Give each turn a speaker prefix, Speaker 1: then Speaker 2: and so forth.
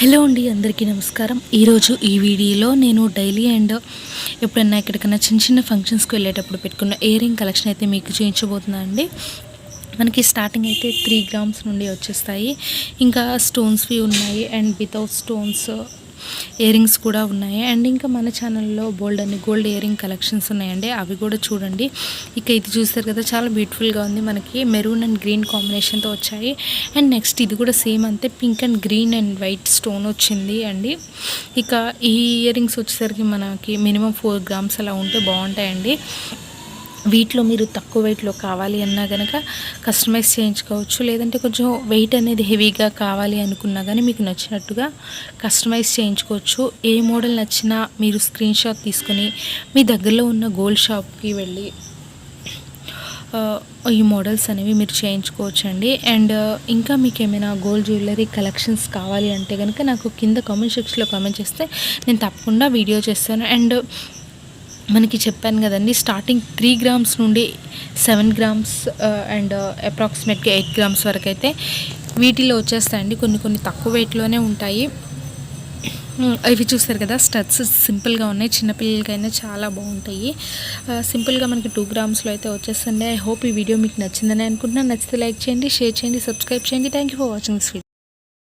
Speaker 1: Hello అండి, అందరికీ నమస్కారం. ఈరోజు ఈ వీడియోలో నేను డైలీ అండ్ ఎప్పుడన్నా ఎక్కడికైనా చిన్న చిన్న ఫంక్షన్స్కి వెళ్ళేటప్పుడు పెట్టుకున్న ఇయర్ రింగ్ కలెక్షన్ అయితే మీకు చూపించబోతున్నా అండి. మనకి స్టార్టింగ్ అయితే 3 గ్రామ్స్ నుండి వచ్చేస్తాయి. ఇంకా స్టోన్స్వి ఉన్నాయి and without stones ear rings కూడా ఉన్నాయి. అండ్ ఇంకా మన ఛానల్లో బోల్డ్ అన్ని గోల్డ్ ఇయర్ రింగ్ కలెక్షన్స్ ఉన్నాయండి, అవి కూడా చూడండి. ఇక ఇది చూస్తారు కదా, చాలా బ్యూటిఫుల్గా ఉంది. మనకి మెరూన్ అండ్ గ్రీన్ కాంబినేషన్తో వచ్చాయి. అండ్ నెక్స్ట్ ఇది కూడా సేమ్ అంతే, pink and green and white stone వచ్చింది అండి. ఇక ఈ ఇయర్ రింగ్స్ వచ్చేసరికి మనకి మినిమం 4 గ్రామ్స్ అలా ఉంటే బాగుంటాయండి. వీటిలో మీరు తక్కువ వెయిట్లో కావాలి అన్నా కనుక కస్టమైజ్ చేయించుకోవచ్చు. లేదంటే కొంచెం వెయిట్ అనేది హెవీగా కావాలి అనుకున్నా కానీ మీకు నచ్చినట్టుగా కస్టమైజ్ చేయించుకోవచ్చు. ఏ మోడల్ నచ్చినా మీరు స్క్రీన్ షాట్ తీసుకొని మీ దగ్గరలో ఉన్న గోల్డ్ షాప్కి వెళ్ళి ఈ మోడల్స్ అనేవి మీరు చేయించుకోవచ్చండి. అండ్ ఇంకా మీకు ఏమైనా గోల్డ్ జ్యువెలరీ కలెక్షన్స్ కావాలి అంటే కనుక నాకు కింద కామెంట్ సెక్షన్లో కామెంట్ చేస్తే నేను తప్పకుండా వీడియో చేస్తాను. అండ్ మనకి చెప్పాను కదండి, స్టార్టింగ్ 3 గ్రామ్స్ నుండి 7 గ్రామ్స్ అండ్ అప్రాక్సిమేట్గా 8 గ్రామ్స్ వరకు అయితే వీటిలో వచ్చేస్తాయండి. కొన్ని తక్కువ వెయిట్లోనే ఉంటాయి. ఇవి చూస్తారు కదా, స్టడ్స్ సింపుల్గా ఉన్నాయి, చిన్నపిల్లలకైనా చాలా బాగుంటాయి. సింపుల్గా మనకి 2 గ్రామ్స్లో అయితే వచ్చేస్తుంది. ఐ హోప్ ఈ వీడియో మీకు నచ్చిందని అనుకుంటున్నాను. నచ్చితే లైక్ చేయండి, షేర్ చేయండి, సబ్స్క్రైబ్ చేయండి. Thank you for watching this video.